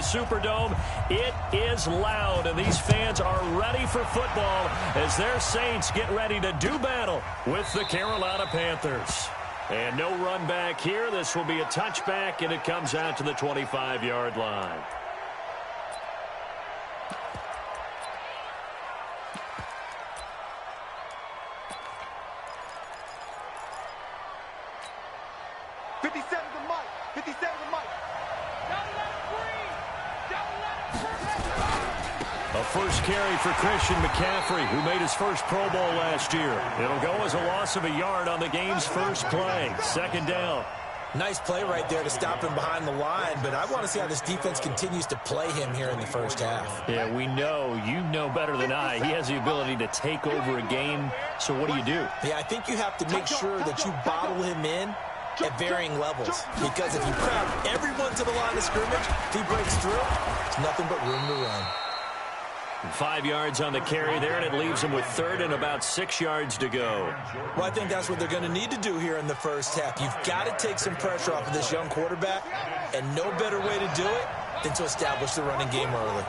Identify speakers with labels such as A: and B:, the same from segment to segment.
A: Superdome. It is loud, and these fans are ready for football as their Saints get ready to do battle with the Carolina Panthers. And no run back here. This will be a touchback, and it comes out to the 25-yard line. First carry for Christian McCaffrey, who made his first Pro Bowl last year. It'll go as a loss of a yard on the game's first play. Second down.
B: Nice play right there to stop him behind the line, but I want to see how this defense continues to play him here in the first half.
A: Yeah, we know. You know better than I. He has the ability to take over a game, so what do you do?
B: Yeah, I think you have to make sure that you bottle him in at varying levels, because if you crowd everyone to the line of scrimmage, if he breaks through, there's nothing but room to run.
A: 5 yards on the carry there, and it leaves him with third and about 6 yards to go.
B: Well, I think that's what they're going to need to do here in the first half. You've got to take some pressure off of this young quarterback, and no better way to do it than to establish the running game early.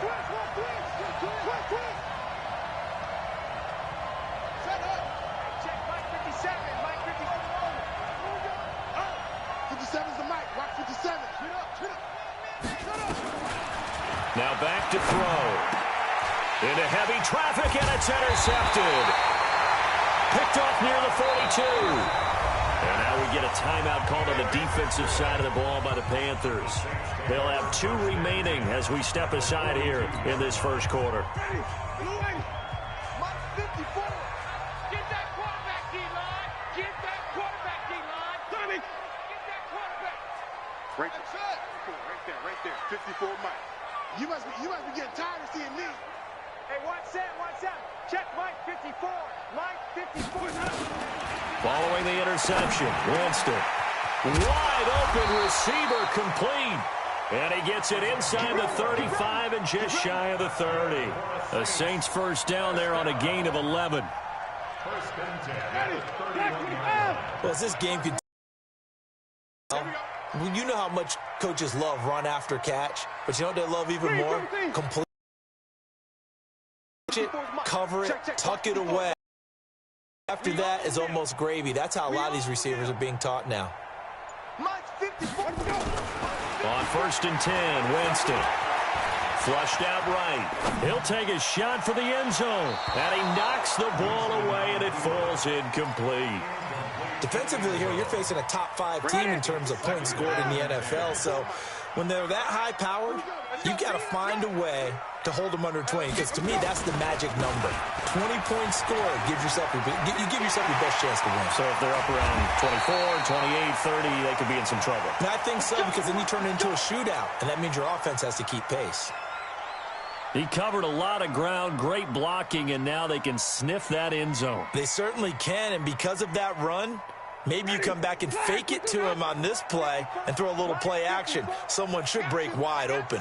A: Now back to throw. Into heavy traffic, and it's intercepted. Picked off near the 42. And now we get a timeout called on the defensive side of the ball by the Panthers. They'll have 2 remaining as we step aside here in this first quarter.
C: Right there. 54 Mike. You must be getting tired of seeing me. Hey, watch that. Check Mike 54. Mike 54.
A: Following the interception, Winston. Wide open receiver complete. And he gets it inside the 35 and just shy of the 30. The Saints first down there on a gain of 11.
B: Well, as this game continues, you know how much coaches love run after catch, but you know what they love even more? Complete it, cover it, tuck it away. After that is almost gravy. That's how a lot of these receivers are being taught now.
A: On 1st and 10, Winston. Flushed out right. He'll take a shot for the end zone. And he knocks the ball away, and it falls incomplete.
B: Defensively here, you're facing a top 5 team in terms of points scored in the NFL. So when they're that high-powered, you got to find a way to hold them under 20. Because to me, that's the magic number. 20 points scored, you give yourself your best chance to win.
A: So if they're up around 24, 28, 30, they could be in some trouble.
B: And I think so, because then you turn it into a shootout, and that means your offense has to keep pace.
A: He covered a lot of ground, great blocking, and now they can sniff that end zone.
B: They certainly can, and because of that run, maybe you come back and fake it to him on this play and throw a little play action. Someone should break wide open.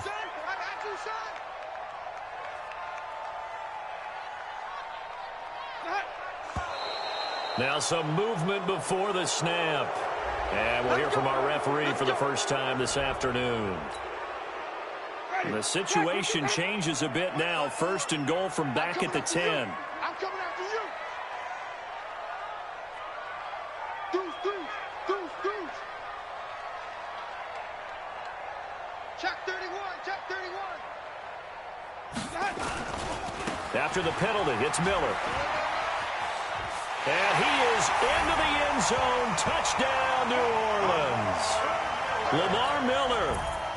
A: Now some movement before the snap. And we'll hear from our referee for the first time this afternoon. The situation changes a bit now. 1st and goal from back at the 10.
C: I'm coming after you. Deuce. Check 31.
A: After the penalty, it's Miller. And he is into the end zone. Touchdown, New Orleans. Lamar Miller,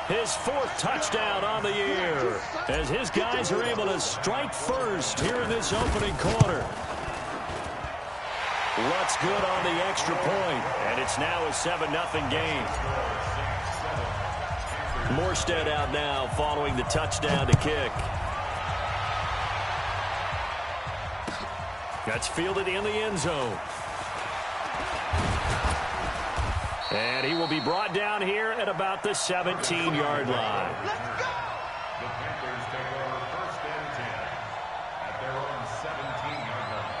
A: his 4th touchdown on the year, as his guys are able to strike first here in this opening quarter. What's good on the extra point, and it's now a 7-0 game. Morstead out now following the touchdown to kick. That's fielded in the end zone. And he will be brought down here at about the 17-yard line.
C: Let's go!
D: The Panthers take over 1st and 10 at their own 17-yard line.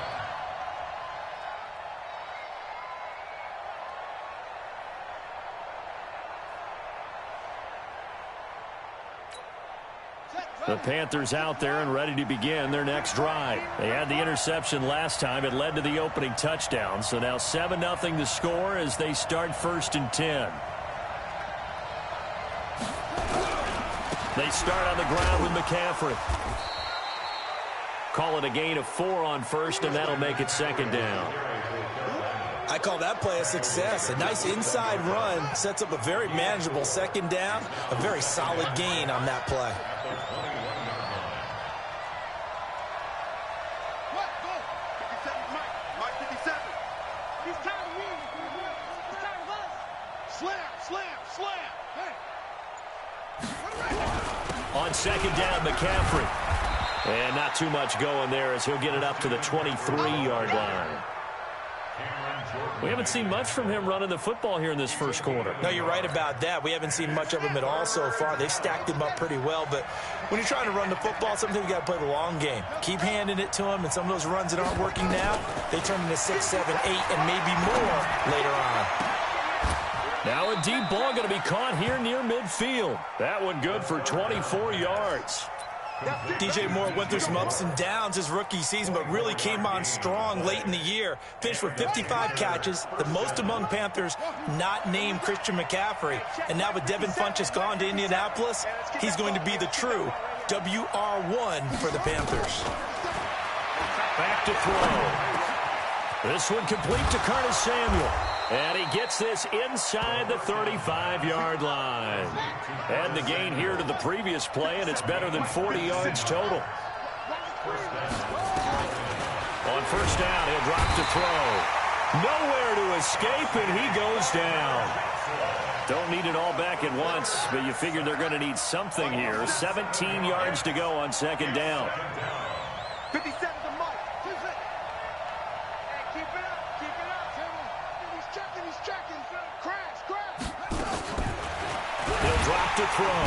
A: The Panthers out there and ready to begin their next drive. They had the interception last time. It led to the opening touchdown. So now 7-0 to score as they start 1st and 10. They start on the ground with McCaffrey. Call it a gain of 4 on 1st, and that'll make it 2nd down.
B: I call that play a success. A nice inside run sets up a very manageable 2nd down. A very solid gain on that play.
A: On 2nd down, McCaffrey. And not too much going there as he'll get it up to the 23-yard line. We haven't seen much from him running the football here in this 1st quarter.
B: No, you're right about that. We haven't seen much of him at all so far. They've stacked him up pretty well. But when you're trying to run the football, sometimes you got to play the long game. Keep handing it to him, and some of those runs that aren't working now, they turn into 6, 7, 8, and maybe more later on.
A: Now a deep ball going to be caught here near midfield. That one good for 24 yards.
B: DJ Moore went through some ups and downs his rookie season, but really came on strong late in the year. Finished with 55 catches, the most among Panthers not named Christian McCaffrey. And now with Devin Funchess gone to Indianapolis, he's going to be the true WR1 for the Panthers.
A: Back to throw. This one complete to Curtis Samuel. And he gets this inside the 35-yard line. Add the gain here to the previous play, and it's better than 40 yards total. On 1st down, he'll drop to throw. Nowhere to escape, and he goes down. Don't need it all back at once, but you figure they're going to need something here. 17 yards to go on 2nd down.
C: 57 to Mike. Hey, keep it up. He's checking. Crash.
A: He'll drop to throw.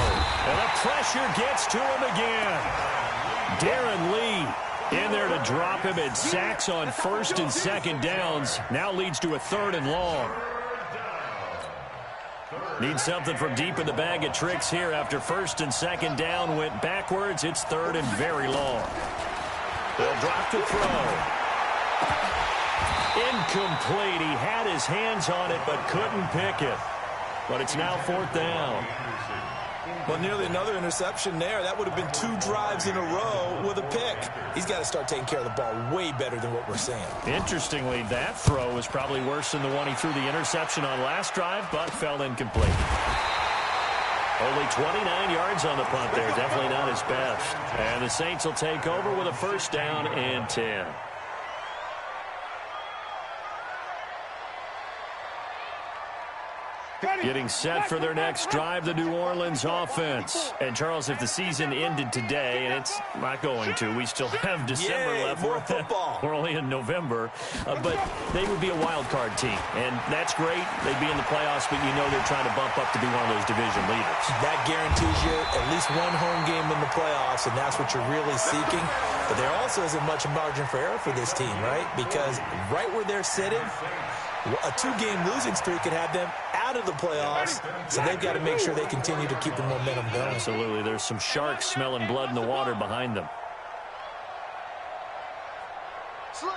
A: And the pressure gets to him again. Darren Lee in there to drop him, and sacks on 1st and 2nd downs. Now leads to a 3rd and long. Need something from deep in the bag of tricks here after 1st and 2nd down went backwards. It's 3rd and very long. They'll drop to throw. Incomplete. He had his hands on it but couldn't pick it. But it's now 4th down.
B: Well, nearly another interception there. That would have been 2 drives in a row with a pick. He's got to start taking care of the ball way better than what we're seeing.
A: Interestingly, that throw was probably worse than the one he threw the interception on last drive, but fell incomplete. Only 29 yards on the punt there. Definitely not his best. And the Saints will take over with a 1st down and 10. Getting set for their next drive, the New Orleans offense. And, Charles, if the season ended today, and it's not going to, we still have December left.
B: More football.
A: We're only in November. But they would be a wild card team. And that's great. They'd be in the playoffs, but you know they're trying to bump up to be one of those division leaders.
B: That guarantees you at least one home game in the playoffs, and that's what you're really seeking. But there also isn't much margin for error for this team, right? Because right where they're sitting, a 2-game losing streak could have them out of the playoffs, so they've got to make sure they continue to keep the momentum going.
A: Absolutely. There's some sharks smelling blood in the water behind them.
C: Slam.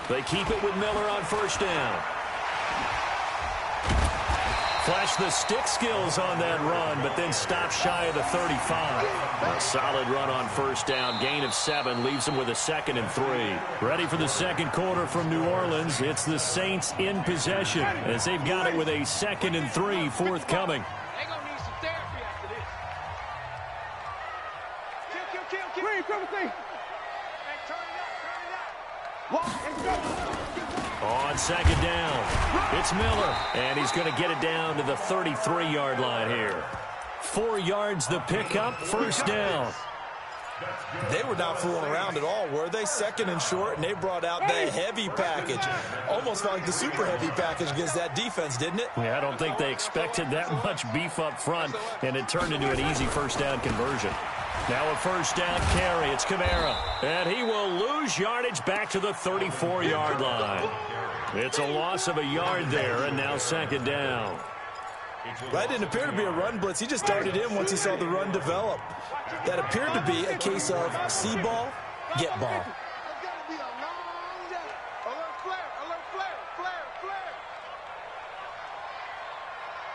A: They keep it with Miller on 1st down. Flash the stick skills on that run, but then stop shy of the 35. A solid run on 1st down. Gain of 7 leaves them with a 2nd and 3. Ready for the 2nd quarter from New Orleans. It's the Saints in possession as they've got it with a 2nd and 3 forthcoming.
C: They're going to need some therapy after this. Kill. Hey, turn it up. Walk and go.
A: On 2nd down, it's Miller, and he's going to get it down to the 33-yard line here. 4 yards the pickup, 1st down.
B: They were not fooling around at all, were they? 2nd and short, and they brought out the heavy package. Almost felt like the super heavy package against that defense, didn't it?
A: Yeah, I don't think they expected that much beef up front, and it turned into an easy 1st down conversion. Now a 1st down carry. It's Kamara, and he will lose yardage back to the 34-yard line. It's a loss of a yard there, and now second down.
B: That didn't appear to be a run blitz. He just darted in once he saw the run develop. That appeared to be a case of see ball, get ball.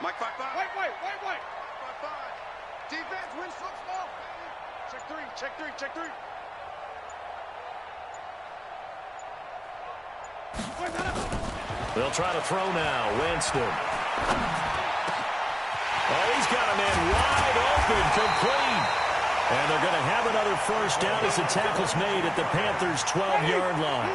C: Mike, 5-5. Wait. 5-5. Defense, wins football. Check three.
A: They'll try to throw now. Winston. Oh, he's got a man wide open, complete. And they're going to have another first down as the tackle's made at the Panthers' 12-yard line.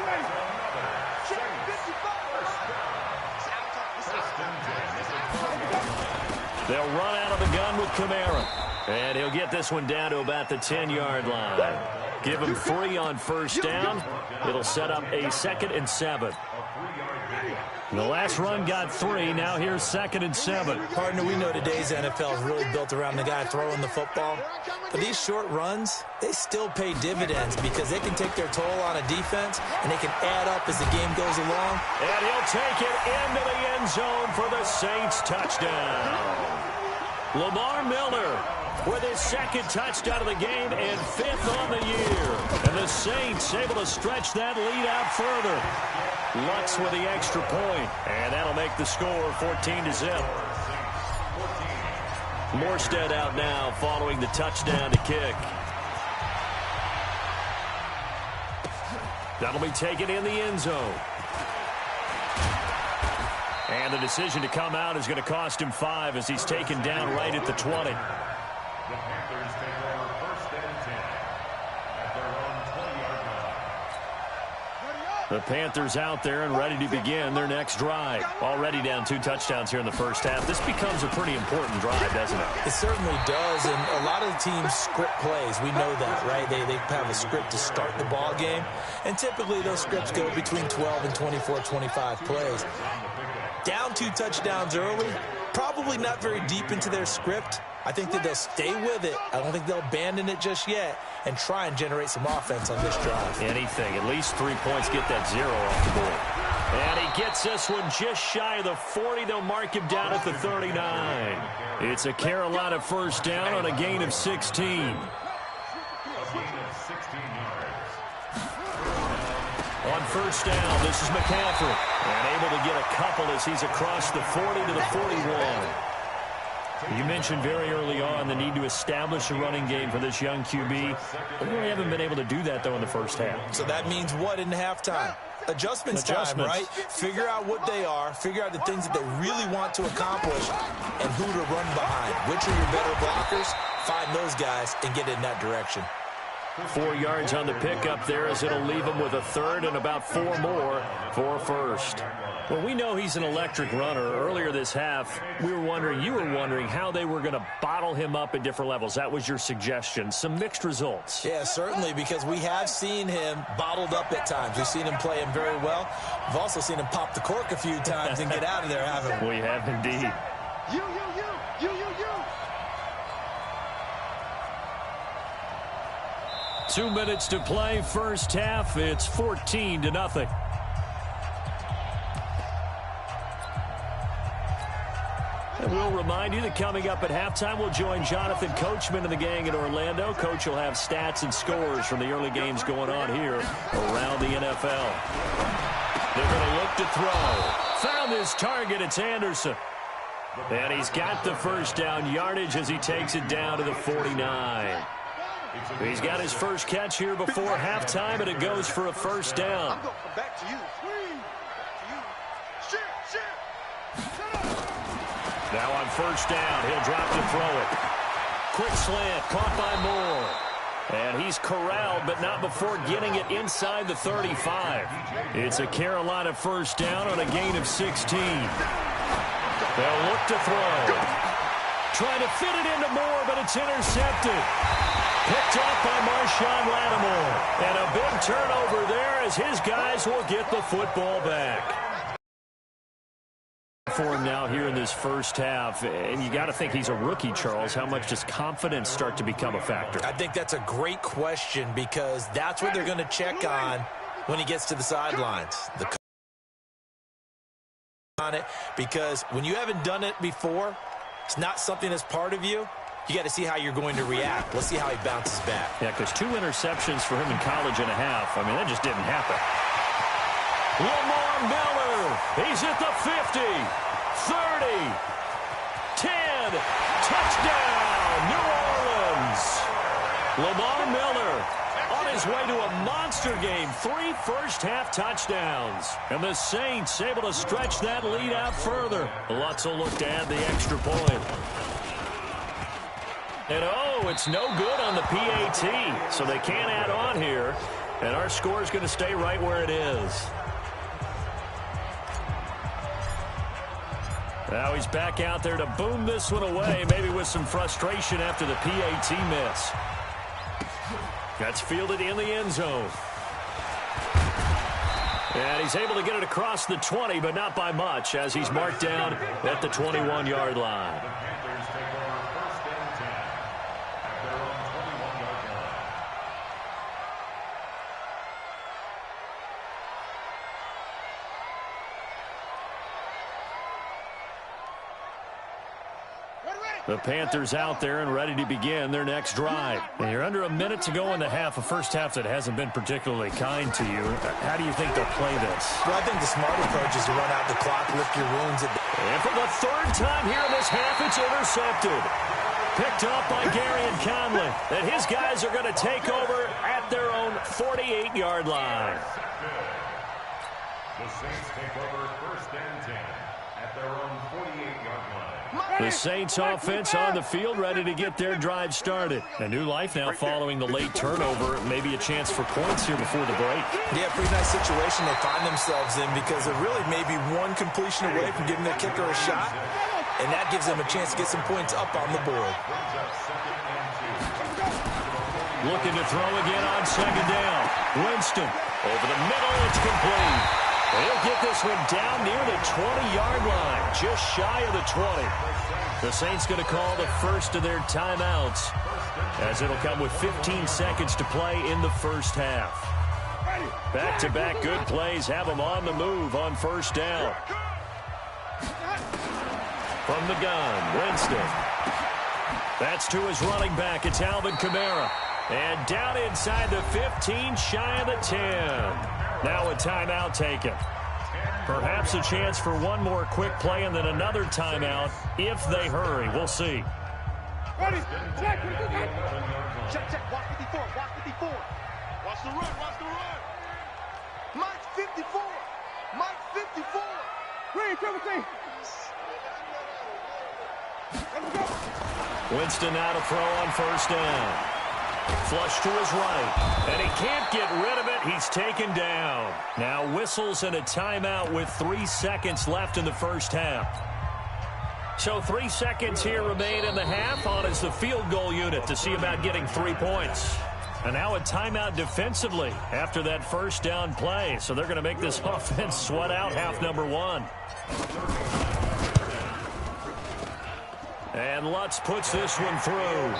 A: They'll run out of the gun with Kamara. And he'll get this one down to about the 10-yard line. Give him 3 on first down. It'll set up a 2nd and 7. The last run got 3. Now here's 2nd and 7.
B: Partner, we know today's NFL is really built around the guy throwing the football. But these short runs, they still pay dividends because they can take their toll on a defense, and they can add up as the game goes along.
A: And he'll take it into the end zone for the Saints touchdown. Lamar Miller with his 2nd touchdown of the game and 5th on the year. And the Saints able to stretch that lead out further. Lutz with the extra point, and that'll make the score 14-0. Morstead out now following the touchdown to kick. That'll be taken in the end zone. And the decision to come out is going to cost him 5 as he's taken down right at the 20.
D: The Panthers take over 1st and 10 at their own 20-yard line.
A: The Panthers out there and ready to begin their next drive. Already down 2 touchdowns here in the first half. This becomes a pretty important drive, doesn't it?
B: It certainly does, and a lot of the teams script plays. We know that, right? They have a script to start the ball game, and typically those scripts go between 12 and 24, 25 plays. Down 2 touchdowns early, probably not very deep into their script. I think that they'll stay with it. I don't think they'll abandon it just yet and try and generate some offense on this drive.
A: Anything. At least 3 points, get that 0 off the board. And he gets this one just shy of the 40. They'll mark him down at the 39. It's a Carolina first down on a gain of 16.
D: A gain of 16 yards.
A: On first down, this is McCaffrey. And able to get a couple as he's across the 40 to the 41. You mentioned very early on the need to establish a running game for this young QB. We really haven't been able to do that, though, in the first half.
B: So that means what in halftime? Adjustments time, right? Figure out what they are, figure out the things that they really want to accomplish, and who to run behind. Which are your better blockers? Find those guys and get in that direction.
A: 4 yards on the pickup there as it'll leave him with a 3rd and about 4 more for a first. Well, we know he's an electric runner. Earlier this half, you were wondering how they were going to bottle him up at different levels. That was your suggestion. Some mixed results.
B: Yeah, certainly, because we have seen him bottled up at times. We've seen him play him very well. We've also seen him pop the cork a few times and get out of there, haven't we?
A: We have indeed.
C: You.
A: 2 minutes to play, first half. It's 14-0. And we'll remind you that coming up at halftime, we'll join Jonathan Coachman and the gang in Orlando. Coach will have stats and scores from the early games going on here around the NFL. They're going to look to throw. Found his target. It's Anderson. And he's got the first down yardage as he takes it down to the 49. He's got his first catch here before halftime, and it goes for a first down.
C: Back to you.
A: Now on first down, he'll drop to throw it. Quick slant, caught by Moore. And he's corralled, but not before getting it inside the 35. It's a Carolina first down on a gain of 16. They'll look to throw. Trying to fit it into Moore, but it's intercepted. Picked off by Marshawn Lattimore. And a big turnover there as his guys will get the football back. For him now here in this first half, and you got to think he's a rookie, Charles. How much does confidence start to become a factor?
B: I think that's a great question because that's what they're going to check on when he gets to the sidelines. The on it, because when you haven't done it before, it's not something that's part of you. You got to see how you're going to react. Let's see how he bounces back.
A: Yeah, because 2 interceptions for him in college and a half. I mean, that just didn't happen. Lamar Miller, he's at the 50, 30, 10, touchdown, New Orleans. Lamar Miller on his way to a monster game, 3 first-half touchdowns. And the Saints able to stretch that lead out further. Lots of look to add the extra point. And, oh, it's no good on the PAT, so they can't add on here. And our score is going to stay right where it is. Now he's back out there to boom this one away, maybe with some frustration after the PAT miss. That's fielded in the end zone. And he's able to get it across the 20, but not by much, as he's marked down at the 21-yard line. The Panthers out there and ready to begin their next drive. And you're under a minute to go in the half, a first half that hasn't been particularly kind to you. How do you think they'll play this?
B: Well, I think the smart approach is to run out the clock, lick your wounds.
A: And for the 3rd time here in this half, it's intercepted. Picked up by Gary and Conley. And his guys are going to take over at their own 48-yard line.
D: The Saints take over 1st and 10 at their own 48-yard line.
A: The Saints offense on the field, ready to get their drive started. A new life now following the late turnover. Maybe a chance for points here before the break.
B: Yeah, pretty nice situation they find themselves in, because they're really maybe one completion away from giving their kicker a shot, and that gives them a chance to get some points up on the board.
A: Looking to throw again on 2nd down. Winston over the middle. It's complete. He'll get this one down near the 20-yard line, just shy of the 20. The Saints going to call the first of their timeouts, as it'll come with 15 seconds to play in the first half. Back-to-back good plays have them on the move on 1st down. From the gun, Winston. That's to his running back. It's Alvin Kamara. And down inside the 15, shy of the 10. Now a timeout taken. Perhaps a chance for one more quick play and then another timeout if they hurry. We'll see.
C: Ready? Check. Watch 54. Watch 54. Watch the run. Watch the run. Mike 54. Mike 54. Green, triple T. Let's go.
A: Winston now to throw on 1st down. Flush to his right, and he can't get rid of it. He's taken down. Now whistles and a timeout with 3 seconds left in the first half. So 3 seconds here remain in the half. On is the field goal unit to see about getting 3 points. And now a timeout defensively after that 1st down play. So they're going to make this offense sweat out half number 1. And Lutz puts this one through.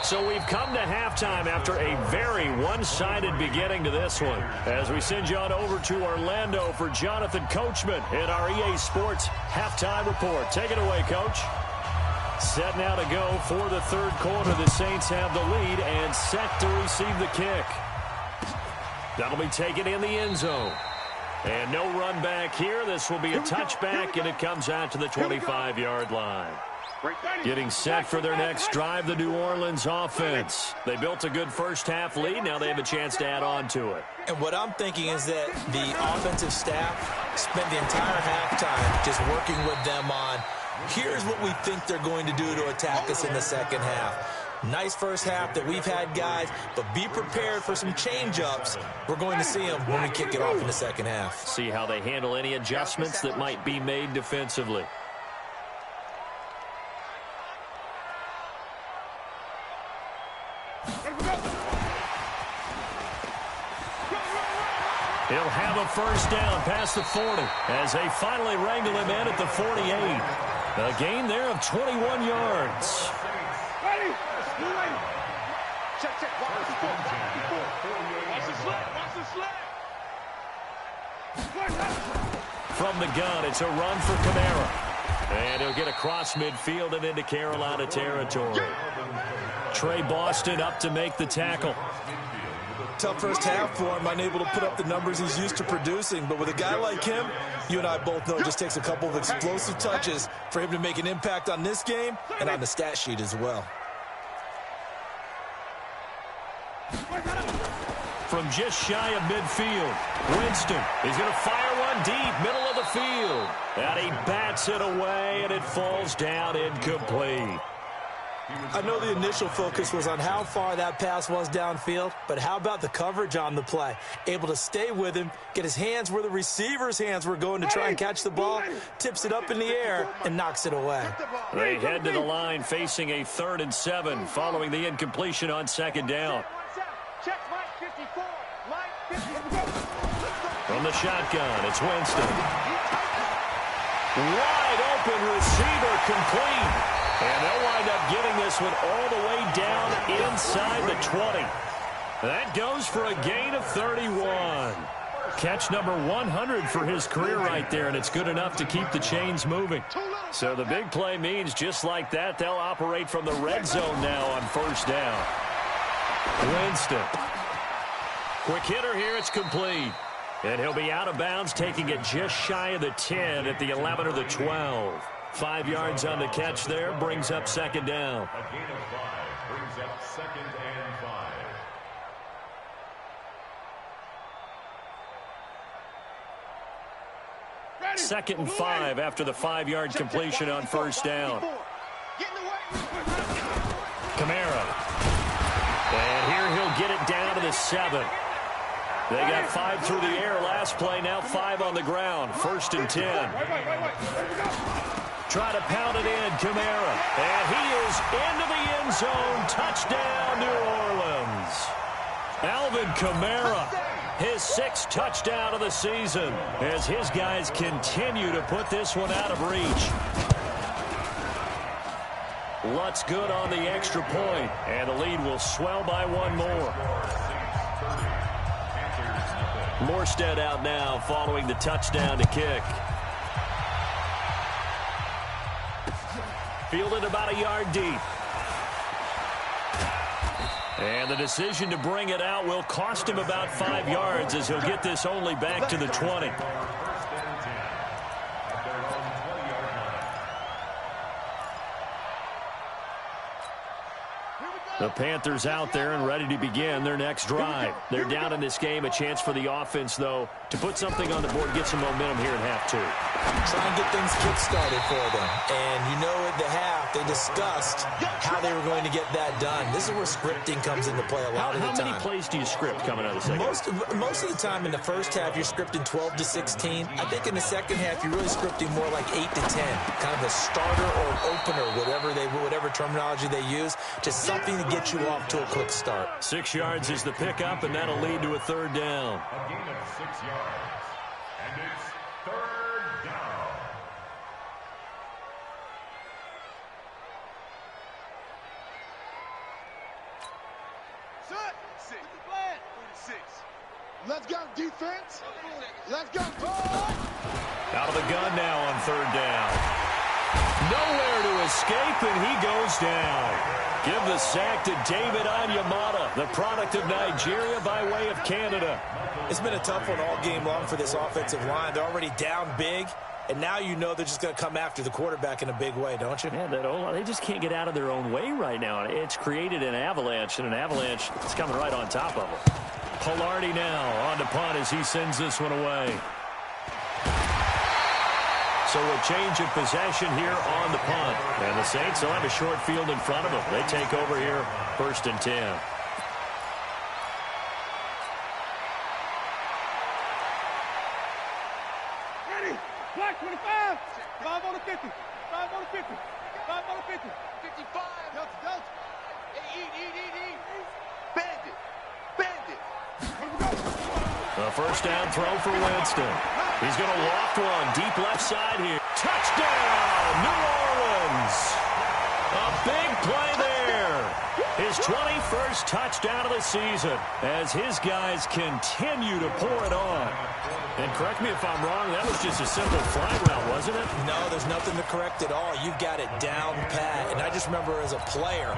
A: So we've come to halftime after a very one-sided beginning to this one. As we send you on over to Orlando for Jonathan Coachman in our EA Sports Halftime Report. Take it away, Coach. Set now to go for the 3rd quarter. The Saints have the lead and set to receive the kick. That'll be taken in the end zone. And no run back here. This will be a touchback, and it comes out to the 25-yard line. Getting set for their next drive, the New Orleans offense. They built a good first-half lead. Now they have a chance to add on to it.
B: And what I'm thinking is that the offensive staff spent the entire halftime just working with them on, here's what we think they're going to do to attack us in the second half. Nice first half that we've had, guys, but be prepared for some change-ups. We're going to see them when we kick it off in the second half.
A: See how they handle any adjustments that might be made defensively. He'll have a 1st down past the 40 as they finally wrangle him in at the 48. A gain there of 21 yards.
C: Ready? Check. Watch the sled. Watch the sled.
A: from the gun. It's a run for Kamara. And he'll get across midfield and into Carolina territory. Trey Boston up to make the tackle.
B: Tough first half for him, unable to put up the numbers he's used to producing. But with a guy like him, you and I both know it just takes a couple of explosive touches for him to make an impact on this game and on the stat sheet as well.
A: From just shy of midfield, Winston is going to fire one deep, middle of the field. And he bats it away, and it falls down incomplete.
B: I know the initial focus was on how far that pass was downfield, but how about the coverage on the play? Able to stay with him, get his hands where the receiver's hands were going to try and catch the ball, tips it up in the air, and knocks it away.
A: They head to the line facing a 3rd and 7 following the incompletion on 2nd down. From the shotgun, it's Winston. Wide open receiver complete. And they'll wind up getting this one all the way down inside the 20. That goes for a gain of 31. Catch number 100 for his career right there, and it's good enough to keep the chains moving. So the big play means just like that, they'll operate from the red zone now on 1st down. Winston. Quick hitter here, it's complete. And he'll be out of bounds, taking it just shy of the 10 at the 11 or the 12. 5 yards on the catch there, brings up 2nd down.
D: A gain of 5 brings up 2nd and 5.
A: 2nd and 5 after the 5-yard completion on 1st down. Kamara. And here he'll get it down to the 7. They got 5 through the air last play, now 5 on the ground. 1st and 10. Try to pound it in, Kamara. And he is into the end zone. Touchdown, New Orleans. Alvin Kamara, his 6th touchdown of the season, as his guys continue to put this one out of reach. Lutz good on the extra point, and the lead will swell by 1 more. Morstead out now following the touchdown to kick. Fielded about a yard deep. And the decision to bring it out will cost him about 5 yards as he'll get this only back to the 20. The Panthers out there and ready to begin their next drive. They're down in this game. A chance for the offense, though, to put something on the board, get some momentum here in half 2.
B: Try and get things kick-started for them. And you know at the half, they discussed how they were going to get that done. This is where scripting comes into play a lot of the time.
A: How many plays do you script coming out of the second?
B: Most of the time in the first half, you're scripting 12 to 16. I think in the second half, you're really scripting more like 8 to 10. Kind of a starter or an opener, whatever terminology they use, just something to get you off to a quick start.
A: 6 yards is the pickup, and that'll lead to a 3rd down.
D: A gain of 6 yards. And it's 3rd down.
C: Set. 6. Plan. 36. Let's go, defense. Let's go.
A: Out of the gun now on 3rd down. Nowhere to escape, and he goes down. Give the sack to David Onyemata, the product of Nigeria by way of Canada.
B: It's been a tough one all game long for this offensive line. They're already down big, and now you know they're just going to come after the quarterback in a big way, don't you?
A: Yeah, they just can't get out of their own way right now. It's created an avalanche, and an avalanche is coming right on top of them. Polardi now on the punt as he sends this one away. So a change of possession here on the punt. And the Saints will have a short field in front of them. They take over here, 1st and 10.
C: Ready. Black 25. 5 on the 50. 5 on the 50. 5 on the 50. 55. Delta. Eat. Bandit.
A: A 1st down throw for Winston. He's going to loft one deep left side here. Touchdown, New Orleans. A big play there. His his 21st touchdown of the season as his guys continue to pour it on. And correct me if I'm wrong, that was just a simple fly route, wasn't it?
B: No, there's nothing to correct at all. You've got it down pat. And I just remember as a player,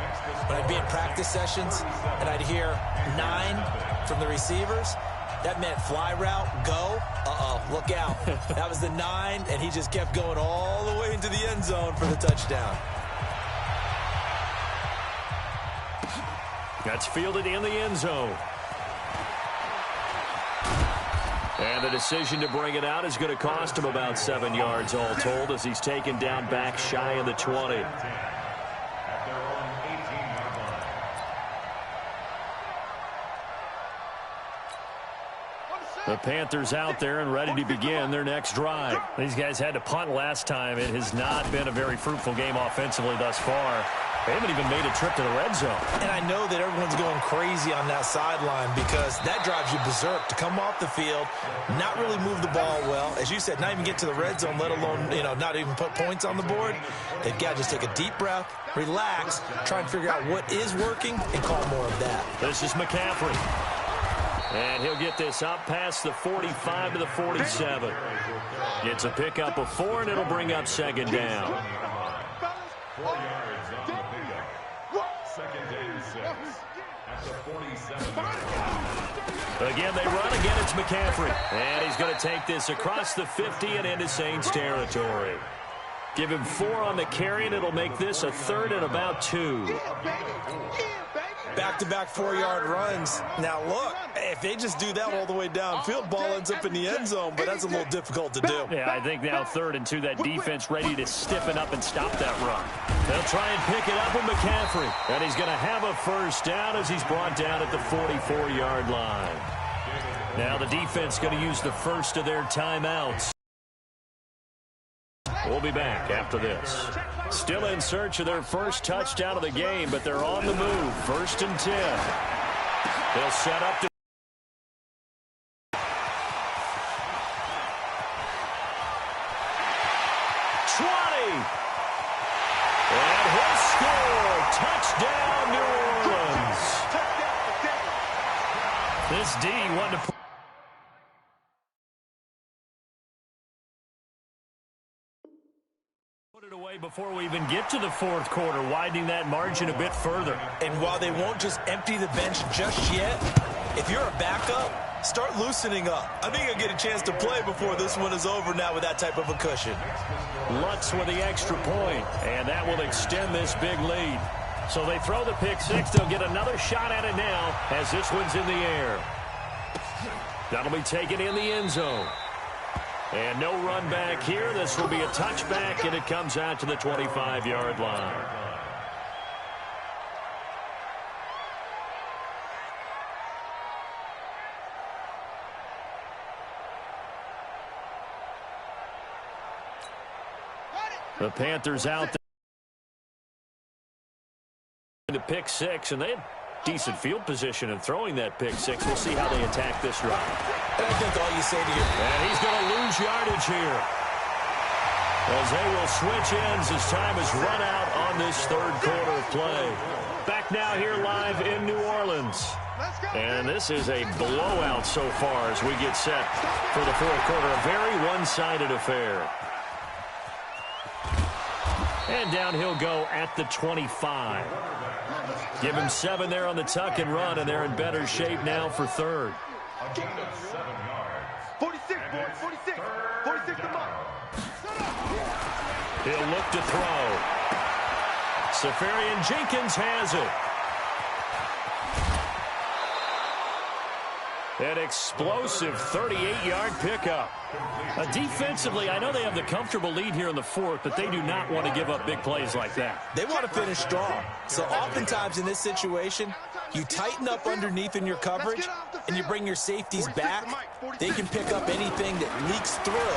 B: when I'd be in practice sessions and I'd hear 9 from the receivers, that meant fly route, go, look out. That was the 9, and he just kept going all the way into the end zone for the touchdown.
A: That's fielded in the end zone. And the decision to bring it out is going to cost him about 7 yards all told as he's taken down back shy of the 20. The Panthers out there and ready to begin their next drive. These guys had to punt last time. It has not been a very fruitful game offensively thus far. They haven't even made a trip to the red zone.
B: And I know that everyone's going crazy on that sideline because that drives you berserk to come off the field, not really move the ball well. As you said, not even get to the red zone, let alone, not even put points on the board. They've got to just take a deep breath, relax, try and figure out what is working, and call more of that.
A: This is McCaffrey. And he'll get this up past the 45 to the 47. Gets a pickup of 4, and it'll bring up second down.
D: 4 yards on the pickup. Second and 6 at the 47-yard line.
A: Again, they run. Again, it's McCaffrey. And he's going to take this across the 50 and into Saints territory. Give him 4 on the carry, and it'll make this a 3rd and about 2.
B: Back-to-back 4-yard runs. Now, look, if they just do that all the way downfield, ball ends up in the end zone, but that's a little difficult to do.
A: Yeah, I think now 3rd and 2, that defense ready to stiffen up and stop that run. They'll try and pick it up with McCaffrey, and he's going to have a first down as he's brought down at the 44-yard line. Now the defense going to use the first of their timeouts. We'll be back after this. Still in search of their first touchdown of the game, but they're on the move. 1st and 10. They'll set up to 20. And he'll score. Touchdown, New Orleans. This D wanted to away before we even get to the 4th quarter, widening that margin a bit further.
B: And while they won't just empty the bench just yet, if you're a backup, start loosening up. I think you'll get a chance to play before this one is over now with that type of a cushion.
A: Lutz with the extra point, and that will extend this big lead. So they throw the pick 6. They'll get another shot at it now as this one's in the air. That'll be taken in the end zone. And no run back here. This will be a touchback, and it comes out to the 25-yard line. The Panthers out there. The pick 6, and they had decent field position in throwing that pick 6. We'll see how they attack this drive.
B: And I think all you say to your...
A: And he's going to lose yardage here. As they will switch ends as time is run out on this 3rd quarter of play. Back now here live in New Orleans. And this is a blowout so far as we get set for the 4th quarter. A very one-sided affair. And down he'll go at the 25. Give him 7 there on the tuck and run, and they're in better shape now for 3rd.
D: A gain of 7 yards.
C: 46, boys, 46. 46 to mark.
A: He'll look to throw. Safarian Jenkins has it. An explosive 38-yard pickup. Defensively, I know they have the comfortable lead here in the 4th, but they do not want to give up big plays like that.
B: They want to finish strong. So oftentimes in this situation, you tighten up underneath in your coverage, and you bring your safeties back. They can pick up anything that leaks through.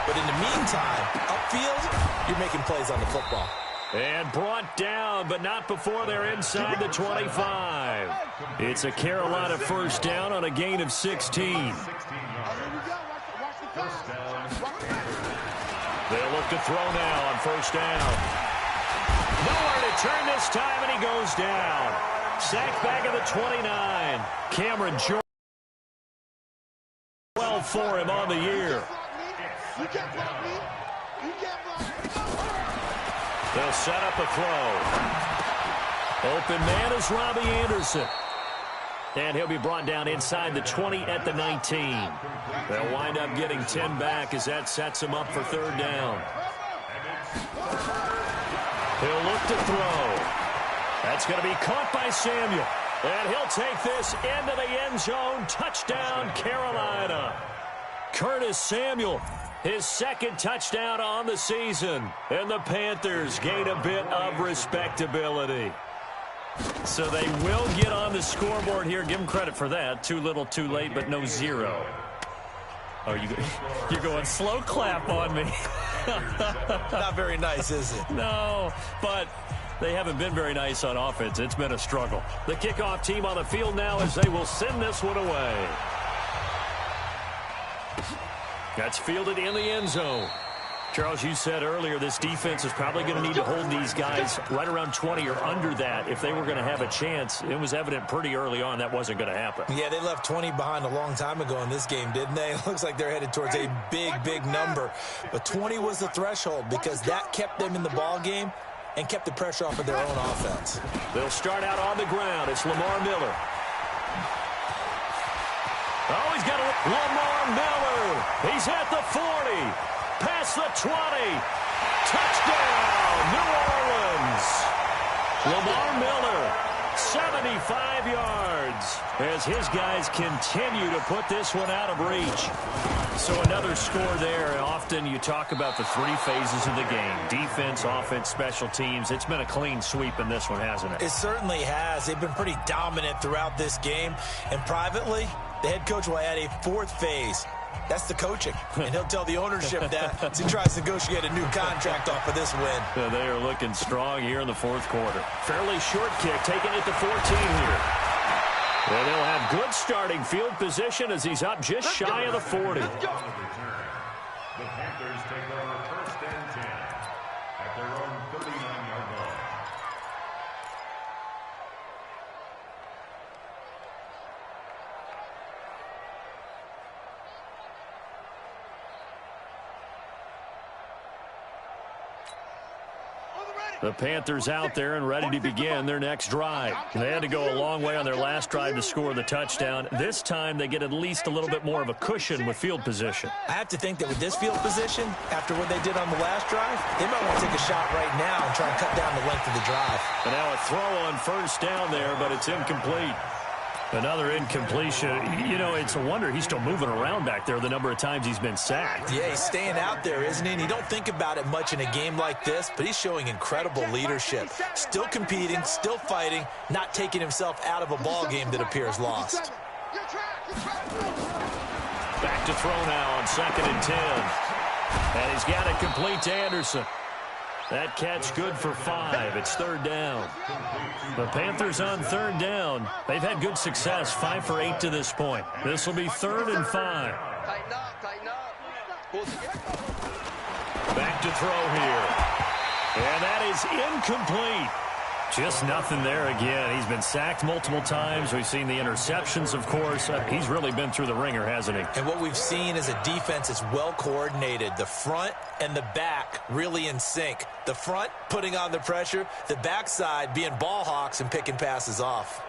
B: But in the meantime, upfield, you're making plays on the football.
A: And brought down, but not before they're inside the 25. It's a Carolina first down on a gain of 16. They'll look to throw now on first down. Nowhere to turn this time, and he goes down. Sacked back at the 29. Cameron Jordan. 12 for him on the year.
C: You can't block me. You can't block me.
A: They'll set up a throw. Open man is Robbie Anderson. And he'll be brought down inside the 20 at the 19. They'll wind up getting 10 back as that sets him up for third down. He'll look to throw. That's going to be caught by Samuel. And he'll take this into the end zone. Touchdown, Carolina. Curtis Samuel, his second touchdown on the season. And the Panthers gain a bit of respectability. So they will get on the scoreboard here. Give them credit for that. Too little, too late, but no zero. Oh, you're going slow clap on me.
B: Not very nice, is it?
A: No, but they haven't been very nice on offense. It's been a struggle. The kickoff team on the field now as they will send this one away. That's fielded in the end zone. Charles, you said earlier this defense is probably going to need to hold these guys right around 20 or under that if they were going to have a chance. It was evident pretty early on that wasn't going to happen.
B: Yeah, they left 20 behind a long time ago in this game, didn't they? It looks like they're headed towards a big, big number. But 20 was the threshold because that kept them in the ball game and kept the pressure off of their own offense.
A: They'll start out on the ground. It's Lamar Miller. Oh, he's got Lamar Miller. He's at the 40. Past the 20. Touchdown, New Orleans. Lamar Miller, 75 yards, as his guys continue to put this one out of reach. So another score there. Often you talk about the three phases of the game: defense, offense, special teams. It's been a clean sweep in this one, hasn't it?
B: It certainly has. They've been pretty dominant throughout this game. And privately, the head coach will add a fourth phase. That's the coaching. And he'll tell the ownership that as he tries to negotiate a new contract off of this win.
A: Yeah, they are looking strong here in the fourth quarter. Fairly short kick, taking it to 14 here. And they'll have good starting field position as he's up just shy of the 40.
D: The Panthers take over first and 10 at their own 39-yard line.
A: The Panthers out there and ready to begin their next drive. They had to go a long way on their last drive to score the touchdown. This time they get at least a little bit more of a cushion with field position.
B: I have to think that with this field position, after what they did on the last drive, they might want to take a shot right now and try and cut down the length of the drive.
A: And now a throw on first down there, but it's incomplete. Another incompletion. You know, it's a wonder he's still moving around back there the number of times he's been sacked.
B: Yeah, he's staying out there, isn't he? And you don't think about it much in a game like this, but he's showing incredible leadership. Still competing, still fighting, not taking himself out of a ball game that appears lost.
A: Back to throw now on 2nd and 10. And he's got it complete to Anderson. That catch good for 5. It's third down. The Panthers on third down. They've had good success, 5 for 8 to this point. This will be 3rd and 5. Back to throw here. And that is incomplete. Just nothing there again. He's been sacked multiple times. We've seen the interceptions, of course. He's really been through the ringer, hasn't he?
B: And what we've seen is a defense that's well coordinated. The front and the back really in sync. The front putting on the pressure, the backside being ball hawks and picking passes off.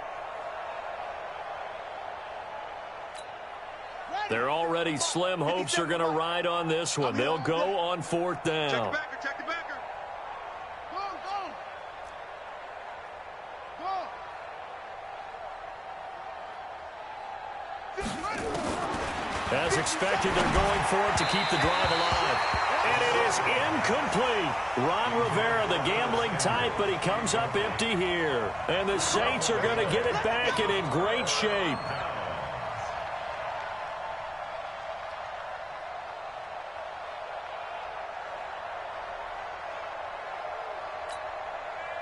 A: They're already slim hopes are going to ride on this one. They'll go on 4th down.
C: Check the backer.
A: As expected, they're going for it to keep the drive alive. And it is incomplete. Ron Rivera, the gambling type, but he comes up empty here. And the Saints are going to get it back and in great shape.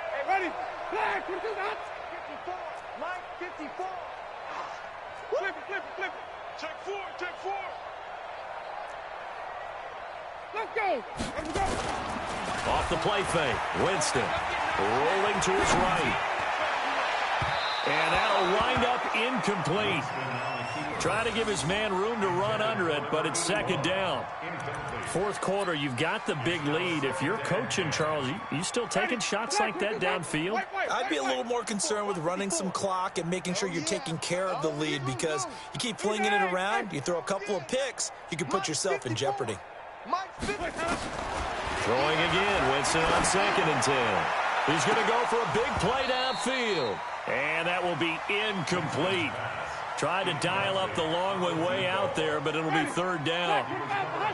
C: Hey, ready? Flag, what is that? 54. Mike, 54. Flip it. Check 4. Let's go.
A: Off the play fake. Winston rolling to his right. And that'll wind up incomplete. Trying to give his man room to run under it, but it's second down. Fourth quarter, you've got the big lead. If you're coaching, Charles, you still taking shots like that downfield?
B: I'd be a little more concerned with running some clock and making sure you're taking care of the lead, because you keep flinging it around, you throw a couple of picks, you can put yourself in jeopardy.
A: Throwing again, Winston on 2nd and 10. He's going to go for a big play downfield. And that will be incomplete. Tried to dial up the long one way out there, but it'll be third down.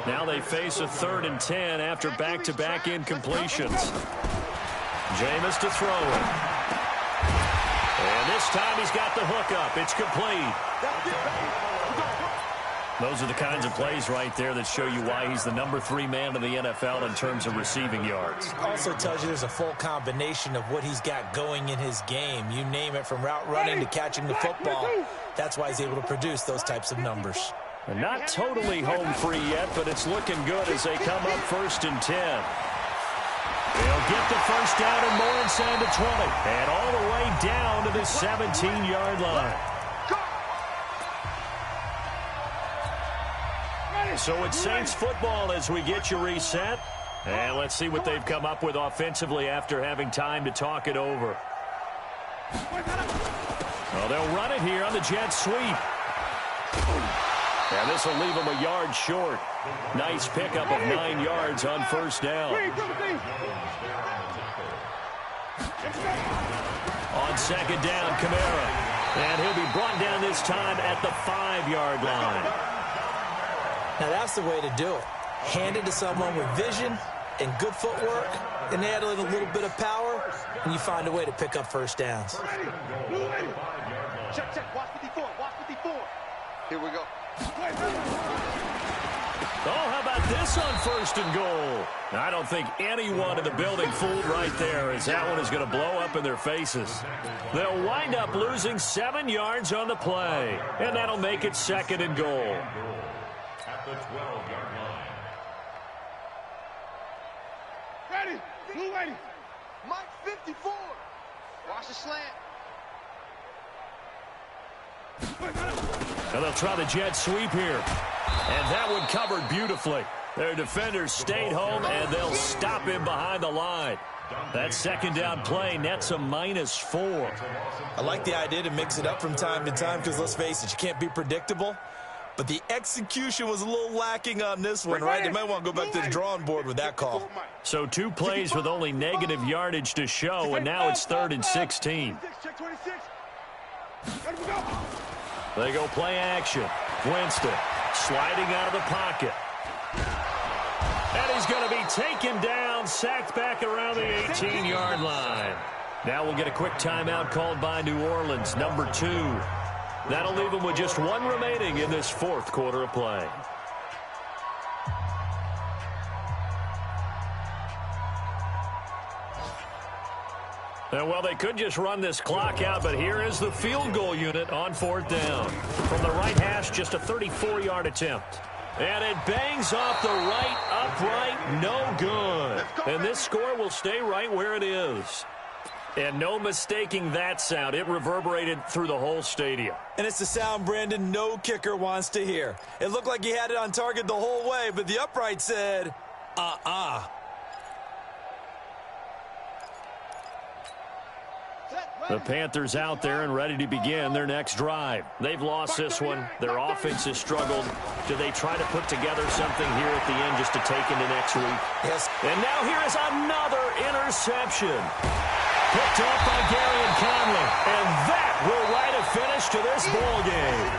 A: Now they face a 3rd and 10 after back-to-back incompletions. Jameis to throw it. And this time he's got the hook up. It's complete. Those are the kinds of plays right there that show you why he's the number 3 man in the NFL in terms of receiving yards.
B: Also tells you there's a full combination of what he's got going in his game. You name it, from route running to catching the football. That's why he's able to produce those types of numbers.
A: And not totally home free yet, but it's looking good as they come up 1st and 10. They'll get the first down and more inside the 20. And all the way down to the 17-yard line. So it's Saints football as we get you reset. And let's see what they've come up with offensively after having time to talk it over. Well, they'll run it here on the jet sweep. And this will leave them a yard short. Nice pickup of 9 yards on first down. On second down, Kamara. And he'll be brought down this time at the 5-yard line.
B: Now, that's the way to do it. Hand it to someone with vision and good footwork, and add in a little bit of power, and you find a way to pick up first downs.
C: Check, check. Watch 54. Watch 54. Here we go.
A: Oh, how about this on 1st and goal? I don't think anyone in the building fooled right there, as that one is going to blow up in their faces. They'll wind up losing 7 yards on the play, and that'll make it 2nd and goal.
D: At the 12-yard line.
C: Ready. Blue ready. Mike 54. Watch the slant.
A: And they'll try the jet sweep here. And that one covered beautifully. Their defenders stayed home, and they'll stop him behind the line. That second down play nets a -4.
B: I like the idea to mix it up from time to time, because let's face it, you can't be predictable. But the execution was a little lacking on this one, right? They might want to go back to the drawing board with that call.
A: So 2 plays with only negative yardage to show, and now it's 3rd and 16. They go play action. Winston sliding out of the pocket. And he's going to be taken down, sacked back around the 18-yard line. Now we'll get a quick timeout called by New Orleans, number 2. That'll leave them with just 1 remaining in this 4th quarter of play. Well, they could just run this clock out, but here is the field goal unit on 4th down. From the right hash, just a 34-yard attempt. And it bangs off the right upright, no good. And this score will stay right where it is. And no mistaking that sound. It reverberated through the whole stadium.
B: And it's the sound Brandon no kicker wants to hear. It looked like he had it on target the whole way, but the upright said,
A: The Panthers out there and ready to begin their next drive. They've lost this one. Their offense has struggled. Do they try to put together something here at the end just to take into next week?
B: Yes.
A: And now here is another interception. Picked off by Gary and Conley. And that will write a finish to this ball game.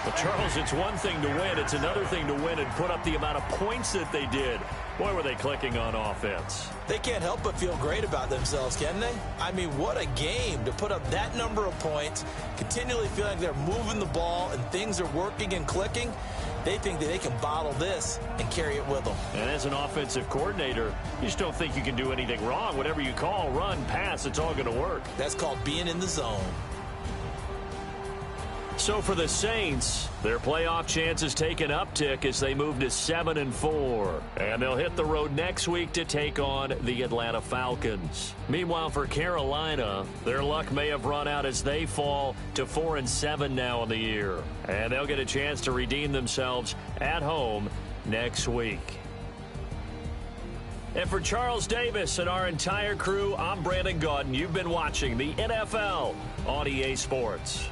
A: Well, Charles, it's one thing to win. It's another thing to win and put up the amount of points that they did. Boy, were they clicking on offense.
B: They can't help but feel great about themselves, can they? I mean, what a game to put up that number of points, continually feel like they're moving the ball and things are working and clicking. They think that they can bottle this and carry it with them.
A: And as an offensive coordinator, you just don't think you can do anything wrong. Whatever you call, run, pass, it's all going to work.
B: That's called being in the zone.
A: So for the Saints, their playoff chances take an uptick as they move to 7-4. And they'll hit the road next week to take on the Atlanta Falcons. Meanwhile, for Carolina, their luck may have run out as they fall to 4-7 now in the year. And they'll get a chance to redeem themselves at home next week. And for Charles Davis and our entire crew, I'm Brandon Gaudin. You've been watching the NFL on EA Sports.